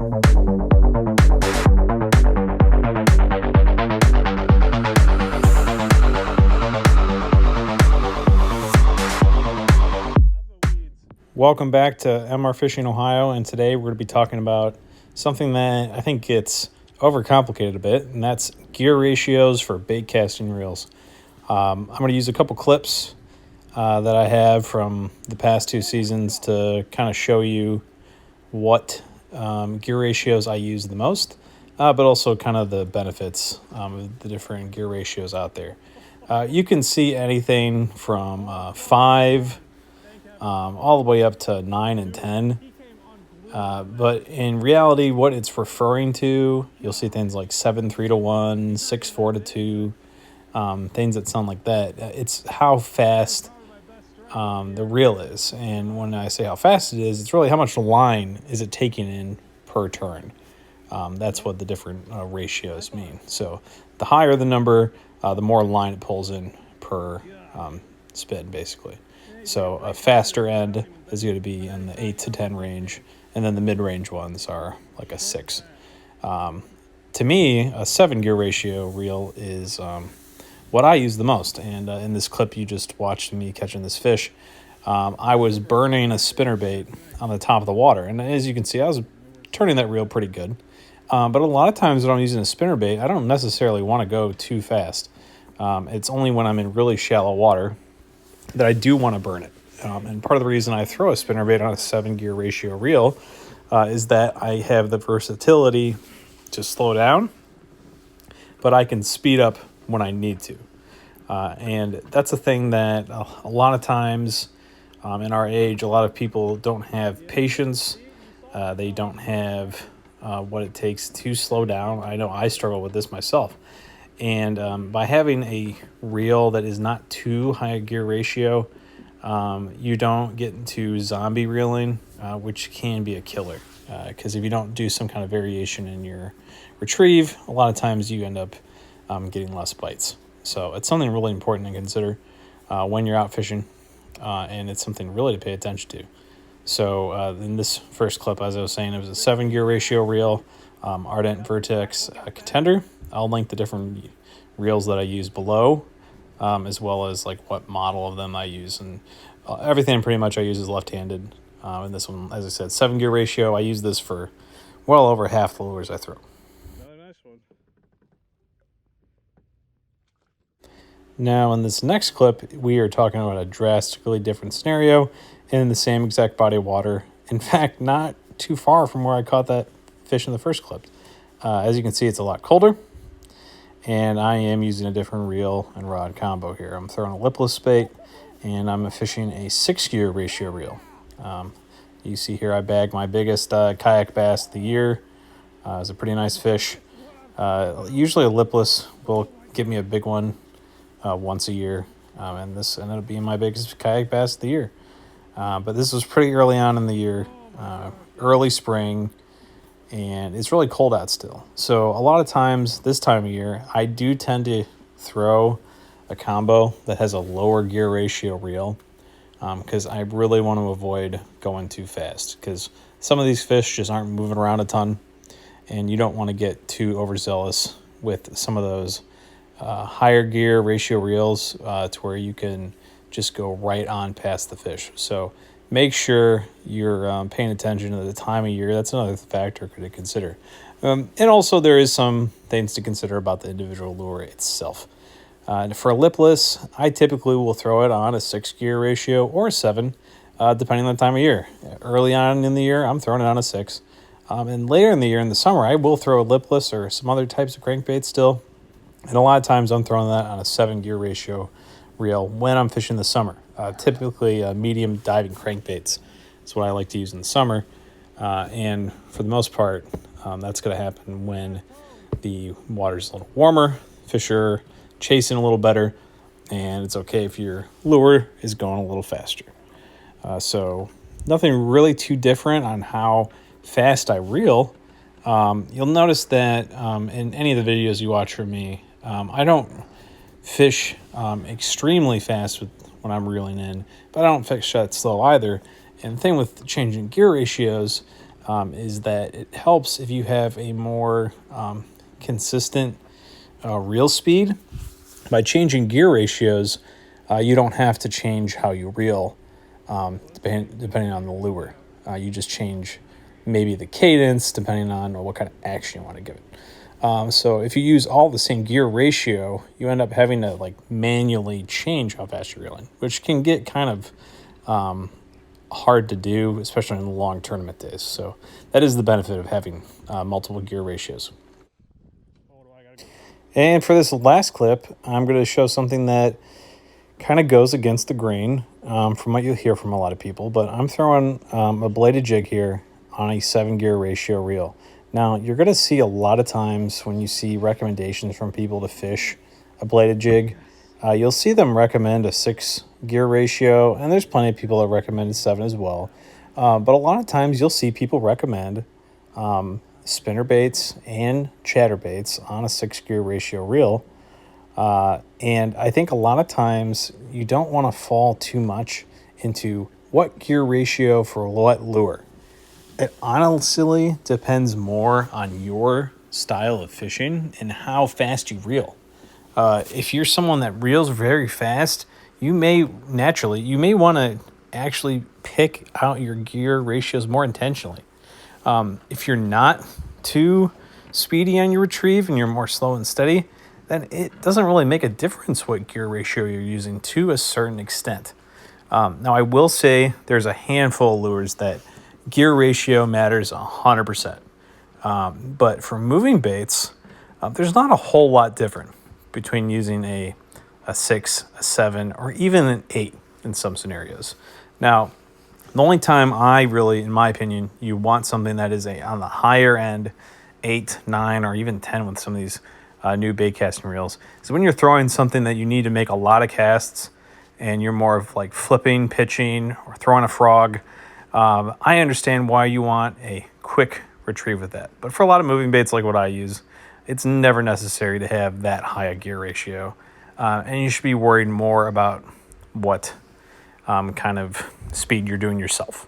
Welcome back to MR Fishing Ohio, and today we're going to be talking about something that I think gets overcomplicated a bit, and that's gear ratios for bait casting reels. I'm going to use a couple clips that I have from the past 2 seasons to kind of show you what gear ratios I use the most, but also kind of the benefits of the different gear ratios out there. You can see anything from 5 all the way up to 9 and 10. But in reality, what it's referring to, you'll see things like 7-3-1, 6-4-2, things that sound like that. It's how fast the reel is. And when I say how fast it is, it's really how much line is it taking in per turn. That's what the different ratios mean. So the higher the number, the more line it pulls in per spin, basically. So a faster end is going to be in the 8 to 10 range, and then the mid-range ones are like a 6. To me, a 7 gear ratio reel is what I use the most. And in this clip you just watched me catching this fish, I was burning a spinnerbait on the top of the water. And as you can see, I was turning that reel pretty good. But a lot of times when I'm using a spinnerbait, I don't necessarily want to go too fast. It's only when I'm in really shallow water that I do want to burn it. And part of the reason I throw a spinnerbait on a 7 gear ratio reel is that I have the versatility to slow down, but I can speed up when I need to. And that's a thing that a lot of times in our age, a lot of people don't have patience. They don't have what it takes to slow down. I know I struggle with this myself. And by having a reel that is not too high a gear ratio, you don't get into zombie reeling, which can be a killer. Because if you don't do some kind of variation in your retrieve, a lot of times you end up getting less bites. So it's something really important to consider when you're out fishing, and it's something really to pay attention to. So in this first clip, as I was saying, it was a 7 gear ratio reel, Ardent vertex contender. I'll link the different reels that I use below, as well as like what model of them I use. And everything pretty much I use is left-handed. And this one, as I said, 7 gear ratio. I use this for well over half the lures I throw. Another nice one. Now in this next clip, we are talking about a drastically different scenario in the same exact body of water. In fact, not too far from where I caught that fish in the first clip. As you can see, it's a lot colder. And I am using a different reel and rod combo here. I'm throwing a lipless bait, and I'm fishing a 6 gear ratio reel. You see here I bagged my biggest kayak bass of the year. It was a pretty nice fish. Usually a lipless will give me a big one once a year, and this ended up being my biggest kayak bass of the year. But this was pretty early on in the year, early spring, and it's really cold out still. So a lot of times this time of year, I do tend to throw a combo that has a lower gear ratio reel, because I really want to avoid going too fast, because some of these fish just aren't moving around a ton, and you don't want to get too overzealous with some of those higher gear ratio reels to where you can just go right on past the fish. So make sure you're paying attention to the time of year. That's another factor to consider. And also there is some things to consider about the individual lure itself. For a lipless, I typically will throw it on a 6 gear ratio or a 7, depending on the time of year. Early on in the year, I'm throwing it on a 6. And later in the year, in the summer, I will throw a lipless or some other types of crankbait still. And a lot of times I'm throwing that on a 7 gear ratio reel when I'm fishing the summer. Typically medium diving crankbaits is what I like to use in the summer. And for the most part, that's going to happen when the water's a little warmer, fish are chasing a little better, and it's okay if your lure is going a little faster. So nothing really too different on how fast I reel. You'll notice that in any of the videos you watch from me, I don't fish extremely fast when I'm reeling in, but I don't fish that slow either. And the thing with changing gear ratios, is that it helps if you have a more consistent reel speed. By changing gear ratios, you don't have to change how you reel depending on the lure. You just change maybe the cadence depending on what kind of action you want to give it. So if you use all the same gear ratio, you end up having to like manually change how fast you're reeling, which can get kind of hard to do, especially in the long tournament days. So that is the benefit of having multiple gear ratios. And for this last clip, I'm going to show something that kind of goes against the grain from what you'll hear from a lot of people, but I'm throwing a bladed jig here on a 7-gear ratio reel. Now, you're going to see a lot of times when you see recommendations from people to fish a bladed jig, you'll see them recommend a 6-gear ratio, and there's plenty of people that recommend 7 as well. But a lot of times you'll see people recommend spinner baits and chatter baits on a 6-gear ratio reel. And I think a lot of times you don't want to fall too much into what gear ratio for what lure. It honestly depends more on your style of fishing and how fast you reel. If you're someone that reels very fast, you may want to actually pick out your gear ratios more intentionally. If you're not too speedy on your retrieve and you're more slow and steady, then it doesn't really make a difference what gear ratio you're using to a certain extent. Now, I will say there's a handful of lures that gear ratio matters 100%. But for moving baits, there's not a whole lot different between using a 6, a 7, or even an 8 in some scenarios. Now, the only time in my opinion, you want something that is on the higher end, 8, 9, or even 10 with some of these new bait casting reels, is when you're throwing something that you need to make a lot of casts and you're more of like flipping, pitching, or throwing a frog. I understand why you want a quick retrieve with that. But for a lot of moving baits like what I use, it's never necessary to have that high a gear ratio. And you should be worried more about what kind of speed you're doing yourself.